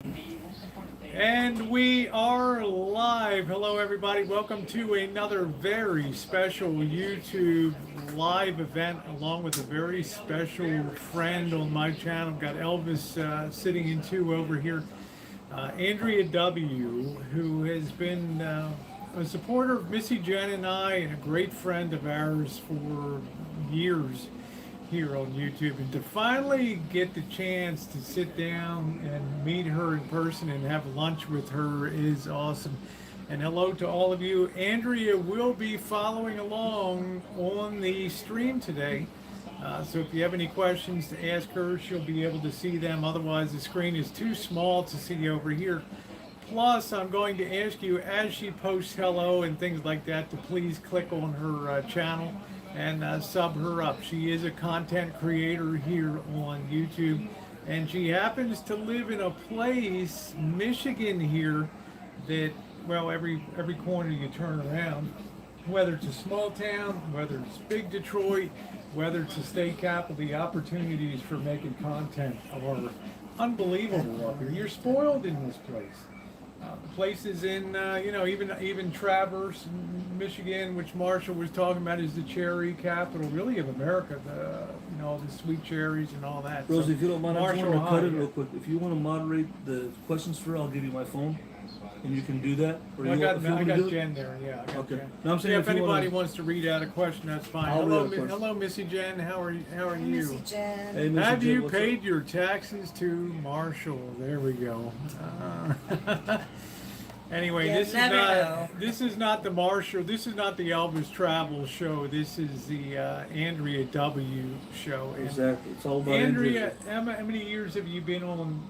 And we are live. Hello, everybody. Welcome to another very special YouTube live event, along with a very special friend on my channel. I've got Elvis sitting in two over here. Andrea W., who has been a supporter of Missy Jenn and I, and a great friend of ours for years here on YouTube, and to finally get the chance to sit down and meet her in person and have lunch with her is awesome. And hello to all of you. Andrea will be following along on the stream today. So if you have any questions to ask her, she'll be able to see them. Otherwise, the screen is too small to see over here. Plus, I'm going to ask you, as she posts hello and things like that, to please click on her channel and sub her up. She is a content creator here on YouTube, and she happens to live in a place, Michigan here, that, well, every corner you turn around, whether it's a small town, whether it's big Detroit, whether it's a state capital, the opportunities for making content are unbelievable up here. You're spoiled in this place. Places in, even Traverse, Michigan, which Marshall was talking about, is the cherry capital, really, of America. The sweet cherries and all that. Rosie, So, if you don't mind, I just Marshall, want to cut it hi. real quick. If you want to moderate the questions for her, I'll give you my phone, and you can do that. Or I you got, if you want I to got do it? Jen there. Yeah, I got Okay. Jen. No, I'm saying Yeah, if if you anybody wanna- wants to read out a question, that's fine. I'll Hello, read it first. hello, Missy Jen. How are you? How are you? Missy Jenn. Hey, Missy Have Jen, you what's paid up? your taxes to Marshall? There we go. Anyway, You this never know. this is not the Marshall. This is not the Elvis Travel show. This is the Andrea W. show. And Exactly. It's all about Andrea, how many years have you been on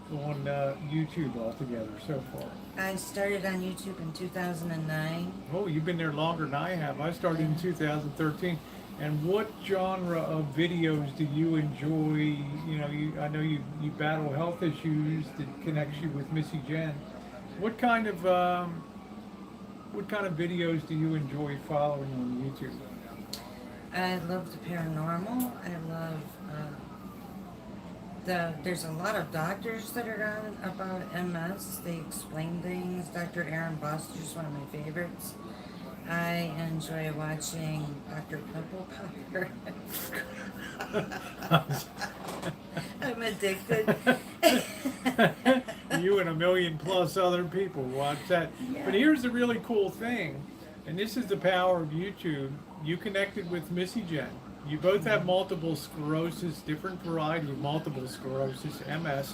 YouTube altogether so far? I started on YouTube in 2009. Oh, you've been there longer than I have. I started in 2013. And what genre of videos do you enjoy? I know you battle health issues that connects you with Missy Jenn. What kind of videos do you enjoy following on YouTube? I love the paranormal. I love there's a lot of doctors that are on about MS. They explain things. Dr. Aaron Buster is one of my favorites. I enjoy watching Dr. Pimple Popper. I'm addicted. You and a million plus other people watch that. Yeah. But here's the really cool thing, and this is the power of YouTube. You connected with Missy Jenn. You both have multiple sclerosis, different variety of multiple sclerosis, MS.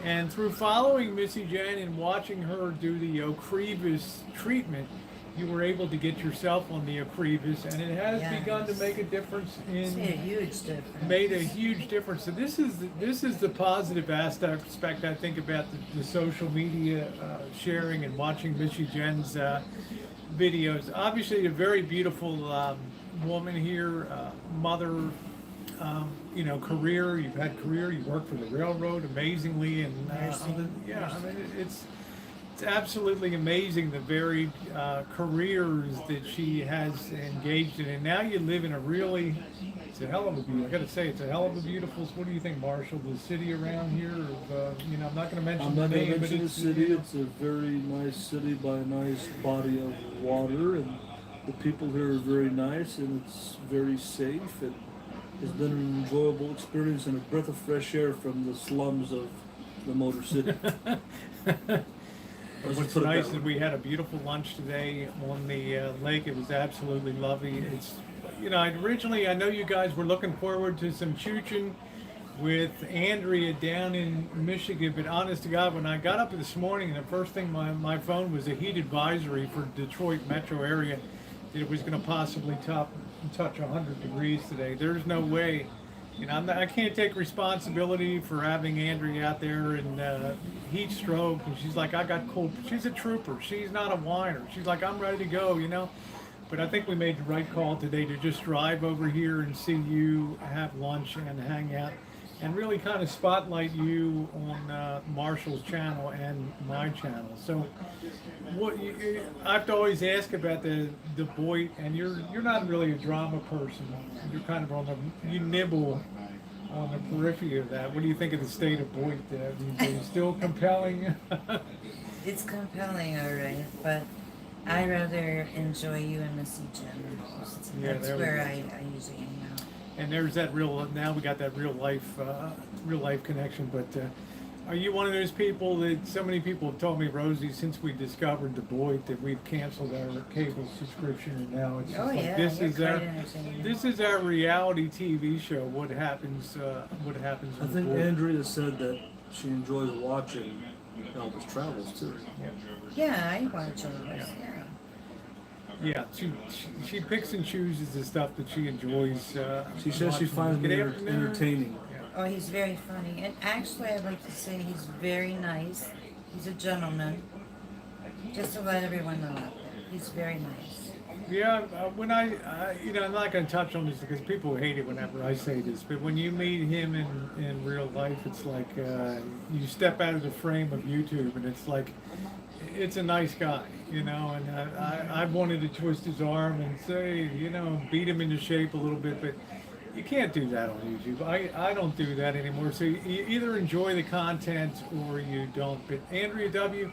And through following Missy Jenn and watching her do the Ocrevus treatment, you were able to get yourself on the Ocrevus, and it has begun to make a difference It's made a in huge difference. made a huge difference. So this is the positive aspect, I think, about the social media sharing and watching Missy Jenn's videos. Obviously, a very beautiful woman here, mother. Career. You've had career. You worked for the railroad amazingly, and it's absolutely amazing the varied careers that she has engaged in, and now you live in it's a hell of a beautiful. I got to say, it's a hell of a beautiful. What do you think, Marshall? The city around here, I'm not going to mention I'm the not going name, to but mention the it's city. It's a very nice city by a nice body of water, and the people here are very nice, and it's very safe. And it's been an enjoyable experience and a breath of fresh air from the slums of the Motor City. What's nice is we had a beautiful lunch today on the lake. It was absolutely lovely. It's, originally I know you guys were looking forward to some chooching with Andrea down in Michigan, but honest to God, when I got up this morning, the first thing my phone was a heat advisory for Detroit metro area that it was going to possibly touch 100 degrees today. There's no way. I can't take responsibility for having Andrea out there in heat stroke, and she's like, I got cold. She's a trooper. She's not a whiner. She's like, I'm ready to go. But I think we made the right call today to just drive over here and see you, have lunch, and hang out, and really kind of spotlight you on Marshall's channel and my channel. So, I have to always ask about the boy, and you're not really a drama person. You're kind of on you nibble on the periphery of that. What do you think of the state of Boyd? Is it still compelling? It's compelling, all right, but I rather enjoy you and Missy Jenn. Yeah, That's there we where go. I usually hang out. And there's that real. Now we got that real life connection. But are you one of those people that so many people have told me, Rosie, since we discovered the Boyd, that we've canceled our cable subscription, and now it's just Oh like yeah, this you're is quite our entertaining. this is our reality TV show. What happens? What happens? I on the think Boyd. Andrea said that she enjoys watching Elvis Travels too. Yeah, I watch all this. Yeah. Yeah, she picks and chooses the stuff that she enjoys. She says she watching. finds Good me afternoon. entertaining. Yeah. Oh, he's very funny, and actually, I'd like to say he's very nice. He's a gentleman. Just to let everyone know out there, he's very nice. Yeah, when I'm not going to touch on this because people hate it whenever I say this, but when you meet him in real life, it's like you step out of the frame of YouTube, and it's like, it's a nice guy, and I wanted to twist his arm and say, beat him into shape a little bit, but you can't do that on YouTube. I don't do that anymore, so you either enjoy the content or you don't. But Andrea W.,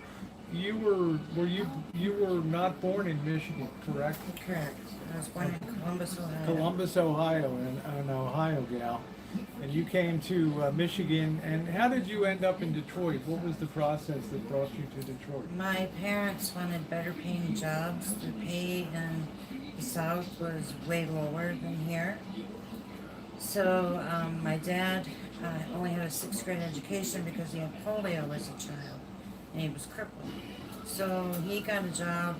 you were not born in Michigan, correct? Correct. I was born in Columbus, Ohio. Columbus, Ohio, and an Ohio gal, and you came to Michigan. And how did you end up in Detroit? What was the process that brought you to Detroit? My parents wanted better paying jobs. The pay in the South was way lower than here. So my dad only had a 6th grade education because he had polio as a child, and he was crippled. So he got a job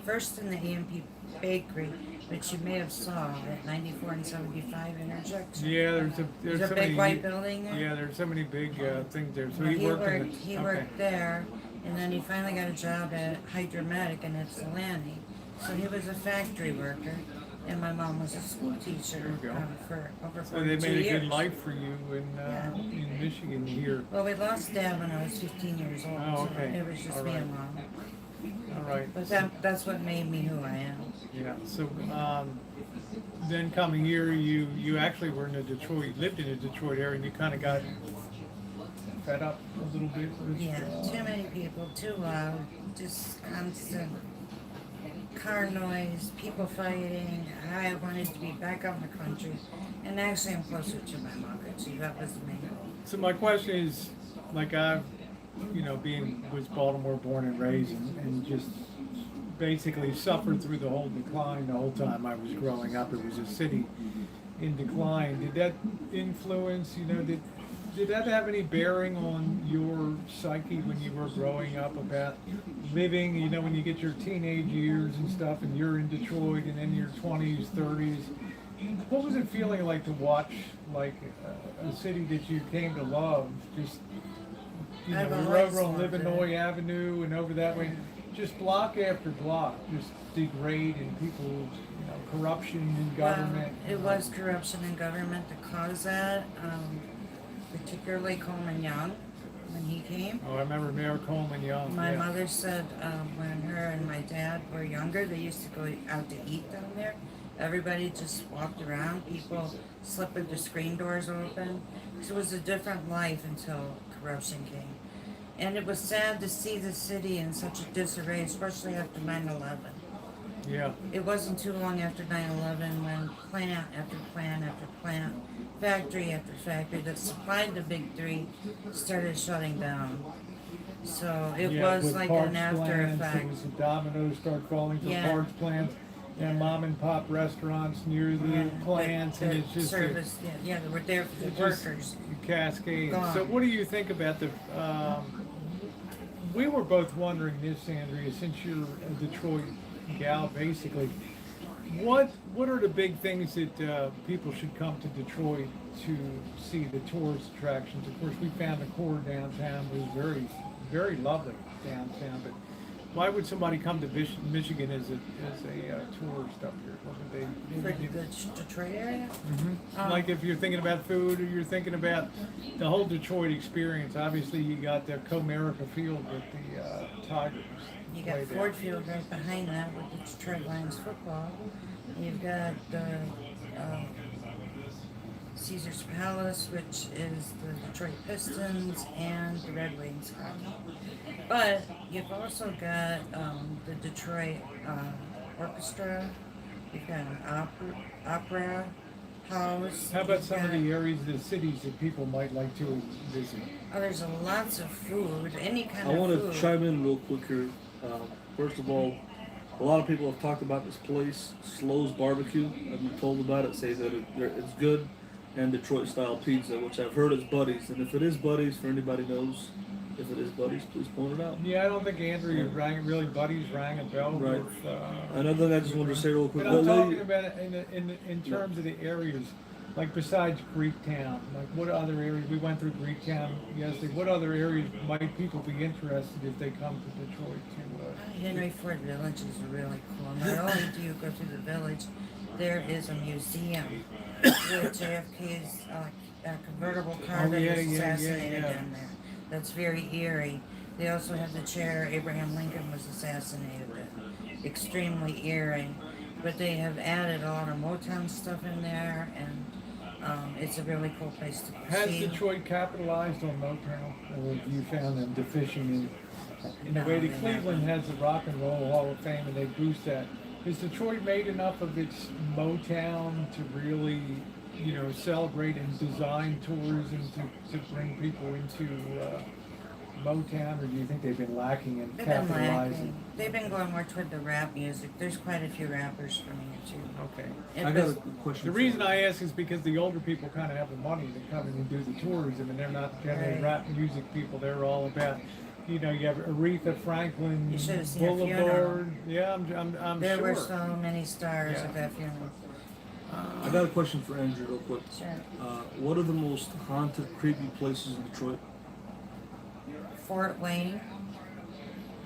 first in the A&P bakery, which you may have saw at 94 and 75 intersection. Yeah, there's There's a so big many, white building there. Yeah, there's so many big things there. So Well, he worked. In the, he okay. worked there, and then he finally got a job at Hydromatic in Ypsilanti. So he was a factory worker, and my mom was a school teacher There you go. for over 42 So they made a years. good life for you in Michigan here. Well, we lost Dad when I was 15 years old, Oh, okay. so it was just All me right. and Mom. All right. But that's what made me who I am. Yeah. So then coming here, you actually were in the Detroit, lived in the Detroit area, and you kind of got fed up a little bit with. Yeah, too many people, too loud, just constant car noise, people fighting. I wanted to be back out in the country, and actually I'm closer to my mother, too. That was the main goal. So my question is, like was Baltimore born and raised, and just basically suffered through the whole decline the whole time I was growing up. It was a city in decline. Did that influence, did that have any bearing on your psyche when you were growing up about living, when you get your teenage years and stuff and you're in Detroit and then your 20s, 30s? What was it feeling like to watch like a city that you came to love just, we I've were always over on loved it. Livernois Avenue and over that way, just block after block, just degrade and people, corruption in government. Well, it was corruption in government that caused that, particularly Coleman Young when he came. Oh, I remember Mayor Coleman Young. My yeah. mother said when her and my dad were younger, they used to go out to eat down there. Everybody just walked around. People slept with the screen doors open. So it was a different life until corruption came. And it was sad to see the city in such a disarray, especially after 9/11. Yeah. It wasn't too long after 9/11 when plant after plant after plant, factory after factory that supplied the big three started shutting down. So it Yeah, was with like parts an after plants, effect. It was the dominoes start falling for Yeah. parts plants. And mom and pop restaurants near the Yeah, plants, and the it's just service. Yeah, they were there for the it just workers. cascades. Gone. So, what do you think about the? We were both wondering this, Andrea, since you're a Detroit gal, basically. What are the big things that people should come to Detroit to see, the tourist attractions? Of course, we found the core downtown was very, very lovely downtown, but why would somebody come to Michigan as a tourist up here? What would they? For the Detroit area? Like if you're thinking about food or you're thinking about the whole Detroit experience, obviously you got the Comerica Field with the Tigers. You got way there. Ford Field right behind that with the Detroit Lions football. You've got Caesar's Palace, which is the Detroit Pistons and the Red Wings hockey. But you've also got the Detroit Orchestra. You've got an opera house. How about You've some of got- the areas, the cities that people might like to visit? Oh, there's lots of food, any kind I of want food. to chime in real quick here. First of all, a lot of people have talked about this place, Slow's Barbecue. I've been told about it, say that it's good, and Detroit style pizza, which I've heard is Buddy's. And if it is Buddy's, for anybody knows, if it is Buddy's, please point it out. Yeah, I don't think Andrea Buddy's rang a bell Right. with. Another thing I just wanted to say real quick. But I'm What talking lady- about it in terms of the areas, like besides Greektown, like what other areas, we went through Greektown yesterday, what other areas might people be interested if they come to Detroit to, Henry Ford Village is really cool. Not only do you go through the village, there is a museum with JFK's convertible car Oh, that yeah, was yeah, yeah, assassinated yeah. in there. That's very eerie. They also have the chair Abraham Lincoln was assassinated in. Extremely eerie. But they have added a lot of Motown stuff in there, and it's a really cool place to has see. Detroit capitalized on Motown, or have you found them deficient in the No, way they that Cleveland has the Rock and Roll Hall of Fame and they boost that? Has Detroit made enough of its Motown to really, celebrate and design tourism to bring people into Motown, or do you think they've been lacking in They've been capitalizing? lacking. They've been going more toward the rap music. There's quite a few rappers from here too. Okay. And I got a bes- question. The for reason you. I ask is because the older people kind of have the money to come in and do the tourism, and they're not generally Right. rap music people. They're all about, you have Aretha Franklin You should have seen her Boulevard. funeral. Yeah, I'm There sure. were so many stars Yeah. at that funeral. I got a question for Andrew real quick. Sure. What are the most haunted, creepy places in Detroit? Fort Wayne.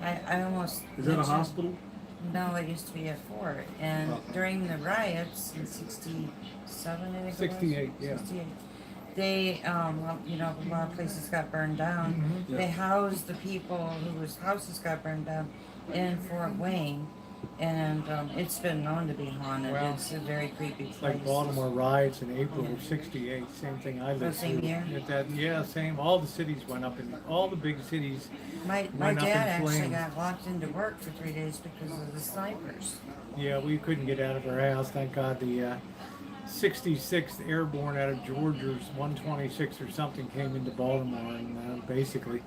I almost. Is that a mentioned- hospital? No, it used to be a fort. And Oh. during the riots in '67, I think it was. 68, yeah. 68, they, a lot of places got burned down. Mhm. Yeah. They housed the people whose houses got burned down in Fort Wayne. And it's been known to be haunted. Wow. It's a very creepy place. Like Baltimore riots in April Yeah. of '68, same thing I The lived same through. year? Yeah, same. All the cities went up, and all the big cities. My went up in dad actually flames. got locked into work for 3 days because of the snipers. Yeah, we couldn't get out of our house. Thank God the 66th Airborne out of Georgia's 126 or something came into Baltimore and basically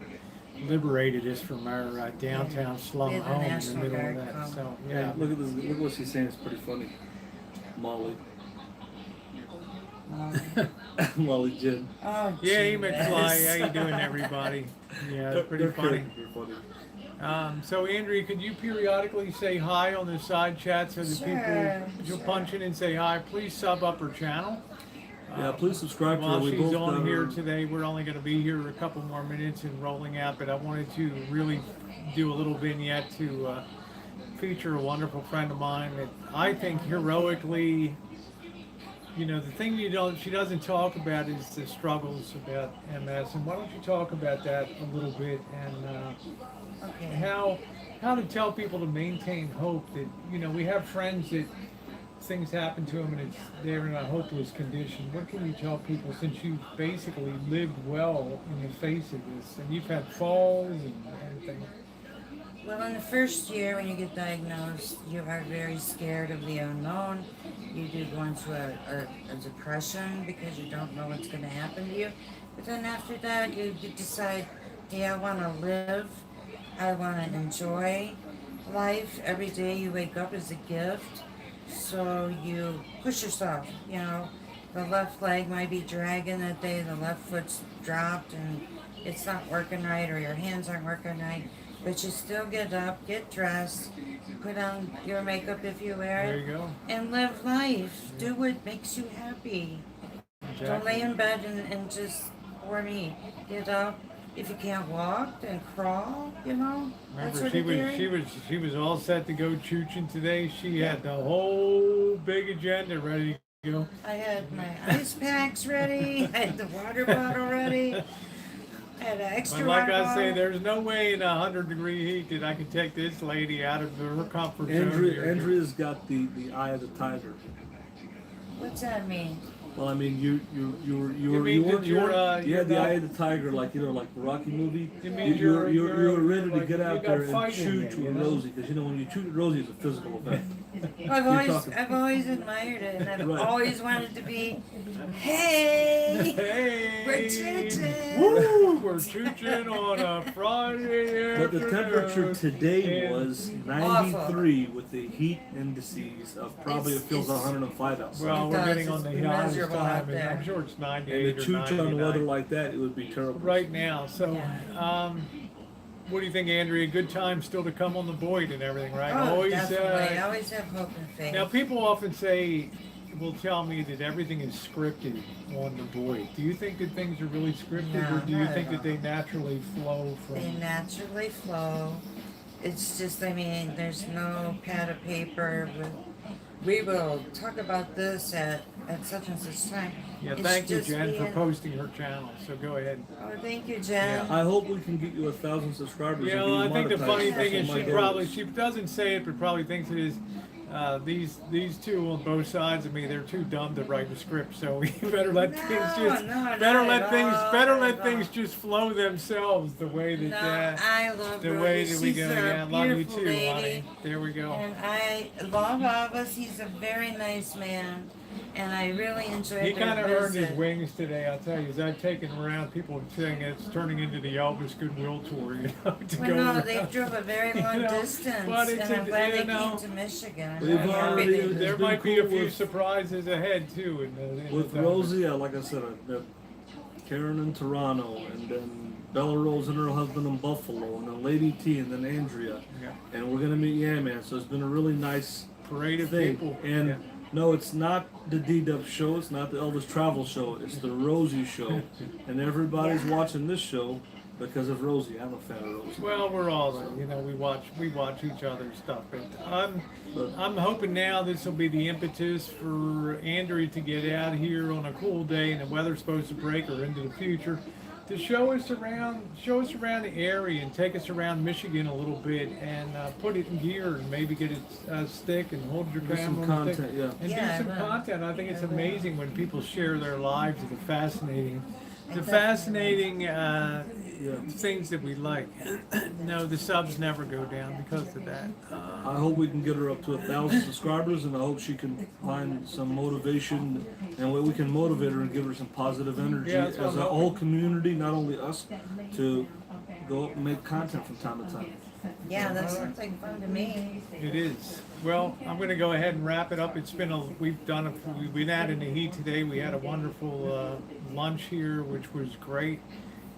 liberated us from our downtown slum We had the home in the National middle of Guard that. come. So Yeah. yeah, Look at this. Look what she's saying. It's pretty funny. Molly. Molly Jenn. Oh, yeah, gee McFly, how you whiz. doing, everody? Yeah, it's pretty funny. They're funny. So Andrea, could you periodically say hi on the side chat so that Sure, people you'll sure. punch in and say hi? Please sub up her channel. Yeah, please subscribe to her. While We she's both on got here her- today, we're only going to be here a couple more minutes and rolling out, but I wanted to really do a little vignette to feature a wonderful friend of mine that I think heroically, the thing she doesn't talk about is the struggles about MS, and why don't you talk about that a little bit, and Okay. how to tell people to maintain hope that, we have friends that things happen to them and they're in a hopeless condition. What can you tell people, since you've basically lived well in the face of this, and you've had falls and everything? Well, in the first year when you get diagnosed, you are very scared of the unknown. You do go into a depression because you don't know what's going to happen to you. But then after that, you decide, hey, I want to live. I want to enjoy life. Every day you wake up is a gift. So you push yourself, The left leg might be dragging that day, the left foot's dropped and it's not working right, or your hands aren't working right. But you still get up, get dressed, put on your makeup if you wear There it, you go. and live life. Do what makes you happy. Don't lay in bed and just, for me, get up. If you can't walk, then crawl, That's Remember, what she you're was doing. she was all set to go chooching today. She had the whole big agenda ready to go. I had my ice packs ready. I had the water bottle ready. I had an extra But like water I say, bottle. there's no way in 100-degree heat that I can take this lady out of her comfort zone. here. Andrea's got the eye of the tiger. What's that mean? Well, I mean, you had the eye of the tiger, like like the Rocky movie. You mean You were ready to like, get you out got there and fight in shoot you, you with know? Rosie, because when you shoot at Rosie, it's a physical event. I've always admired it, and I've Right. always wanted to be, hey, Hey, we're choo-choo. woo, we're choo-chooing on a Friday But the temperature afternoon. today And- was 93 with the heat indices of probably it feels It's- 105 outside. Well, It we're does, getting on it's the hottest miserable time, out and there. I'm sure it's And 98 to or chooch on 99 weather like that, it would be terrible. right now. So, Yeah. what do you think, Andrea? Good time still to come on the Boyd and everything, right? Oh, definitely. I always have hope and faith. Now, people often will tell me that everything is scripted on the Boyd. Do you think that things are really scripted, No, or do you not think at that all. they naturally flow They from? naturally flow. It's just, I mean, there's no pad of paper with, we will talk about this at such and such time. Yeah, It's thank you, just Jen, for being- posting her channel. So go ahead. Oh, thank you, Jen. I hope we can get you 1,000 subscribers. Yeah, and well, I get you think the monetized. funny That's thing what is my she goal is. she doesn't say it, but probably thinks it is. These two on both sides of me, they're too dumb to write a script. So we better let things just not better at let things all, better not let at things all. just flow themselves the way that No, I love the her. way that we She's go. a Yeah, I love you beautiful too, lady. honey. There we go. And I love Abbas. He's a very nice man, and I really enjoyed He their kind of earned his visit. wings today, I'll tell you. As I've taken him around, people are saying it's turning into the Elvis Goodwill tour, you know, to Well, go no, around. they drove a very long know, distance, but it's and I'm glad they know, came to Michigan. I'm We've very happy already- they it's did. there been might be a cool few with- surprises ahead too. With Rosie, like I said, I met Karen in Toronto, and then Bella Rose and her husband in Buffalo, and then Lady T, and then Andrea, Yeah. and we're gonna meet Yeah Man. So it's been a really nice Parade of thing. people. And Yeah. no, it's not the D-Dub show. It's not the Elvis Travel show. It's the Rosie show, and everybody's watching this show because of Rosie. I'm a fan of Rosie. Well, we're all, we watch each other's stuff, but I'm hoping now this will be the impetus for Andrea to get out here on a cool day and the weather's supposed to break or into the future to show us around the area and take us around Michigan a little bit and put it in gear and maybe get a stick and hold your Do some camera on the stick content, yeah. and Yeah, do some I will. content. I think it's I will. amazing when people share their lives and the fascinating Yeah. things that we like. No, the subs never go down because of that. I hope we can get her up to 1,000 subscribers, and I hope she can find some motivation, and we can motivate her and give her some positive energy Yeah, that's what as I'm a hoping. whole community, not only us, to go up and make content from time to time. Yeah, that sounds like fun to me. It is. Well, I'm going to go ahead and wrap it up. We've been out in the heat today. We had a wonderful lunch here, which was great.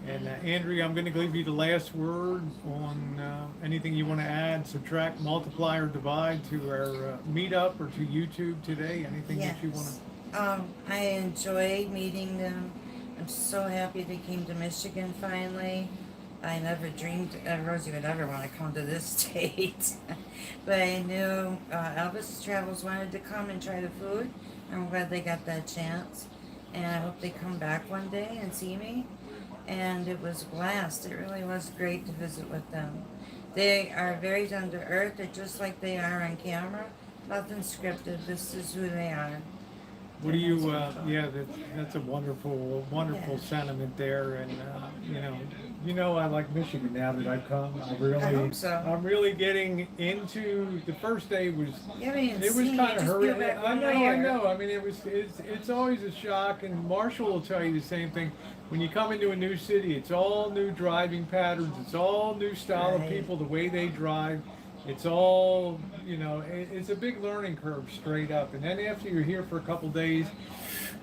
And Andrea, I'm going to give you the last word on anything you want to add, subtract, multiply, or divide to our meetup or to YouTube today. Anything that you want to? I enjoyed meeting them. I'm so happy they came to Michigan finally. I never dreamed Rosie would ever want to come to this state. But I knew Elvis Travels wanted to come and try the food. I'm glad they got that chance. And I hope they come back one day and see me. And it was a blast. It really was great to visit with them. They are very down to earth. They're just like they are on camera. Nothing scripted. This is who they are. What do you? That's a wonderful Yeah. sentiment there, and I like Michigan now that I've come. I hope so. I'm really getting into. The first day was. You haven't even It was seen kind of just feel hurried. that I one know. I layer. know. I mean, it's always a shock, and Marshall will tell you the same thing. When you come into a new city, it's all new driving patterns. It's all new style of Right. people, the way they drive. It's all, it's a big learning curve straight up. And then after you're here for a couple days,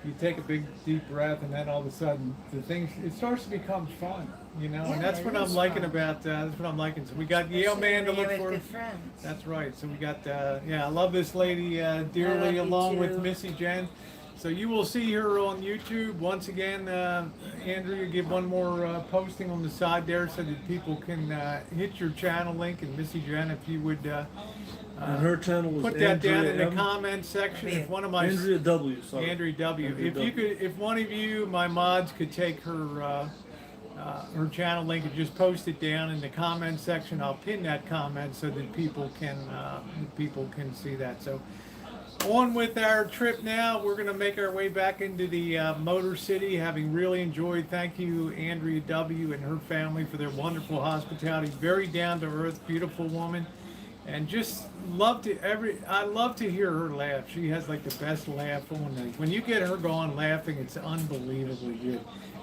you take a big deep breath, and then all of a sudden, it starts to become fun, Yeah, and that's it what I'm is liking fun. about, that's what I'm liking. So we got Yale Man to Especially look when you're for. with good friends. That's right. So we got, I love this lady dearly, love you along with too. Missy Jenn. So you will see her on YouTube. Once again, Andrea, give one more posting on the side there so that people can hit your channel link. And Missy Jenn, if you would And her channel was put that down in the Andrea M. comment section. If one of my Andrea W. Sorry. Andrea W. Andrea If you W. could, if one of you, my mods, could take her channel link and just post it down in the comment section, I'll pin that comment so that people can see that. So On with our trip now. We're going to make our way back into the Motor City, having really enjoyed. Thank you, Andrea W. and her family, for their wonderful hospitality. Very down to earth, beautiful woman, and just I love to hear her laugh. She has like the best laugh on the, when you get her going laughing, it's unbelievably good.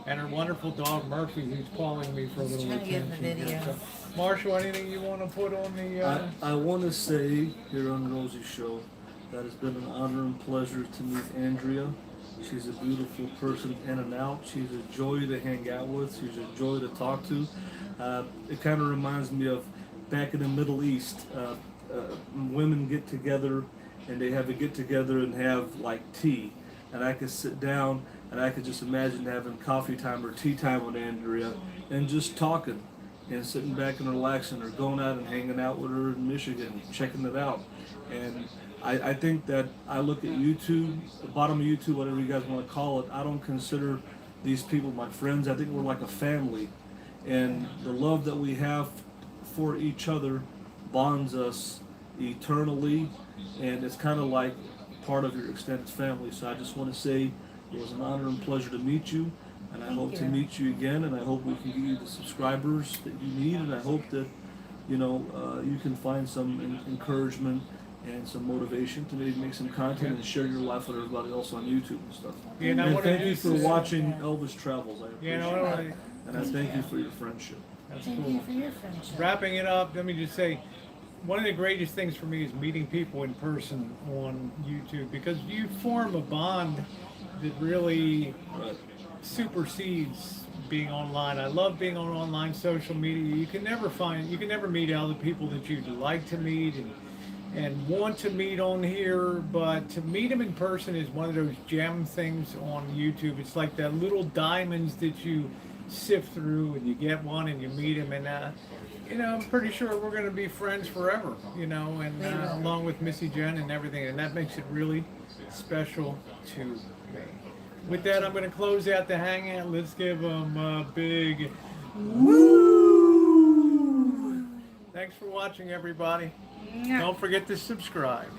And her wonderful dog Murphy, who's calling me for a little trying to get attention. in the video. So, Marshall, anything you want to put on the? I want to say here on Rosie's show that it's been an honor and pleasure to meet Andrea. She's a beautiful person in and out. She's a joy to hang out with. She's a joy to talk to. It kind of reminds me of back in the Middle East. Women get together and they have a get together and have like tea. And I could sit down and I could just imagine having coffee time or tea time with Andrea and just talking and sitting back and relaxing, or going out and hanging out with her in Michigan, checking it out. And I think that I look at YouTube, the bottom of YouTube, whatever you guys want to call it, I don't consider these people my friends. I think we're like a family. And the love that we have for each other bonds us eternally, and it's kind of like part of your extended family. So I just want to say it was an honor and pleasure to meet you, and I hope to meet you again, and I hope we can get you the subscribers that you need, and I hope that you can find some encouragement and some motivation to maybe make some content and share your life with everybody else on YouTube and stuff. Yeah, and and thank you for watching Elvis Travels. I appreciate it. it. And I thank you for your friendship. That's Thank cool. you for your friendship. Wrapping it up, let me just say, one of the greatest things for me is meeting people in person on YouTube, because you form a bond that really Right. supersedes being online. I love being on online social media. You can never meet all the people that you'd like to meet and want to meet on here, but to meet them in person is one of those gem things on YouTube. It's like that little diamonds that you sift through, and you get one and you meet them, and I'm pretty sure we're going to be friends forever, and along with Missy Jenn and everything, and that makes it really special to me. With that, I'm going to close out the hangout. Let's give them a big woo! Thanks for watching, everybody. Don't forget to subscribe.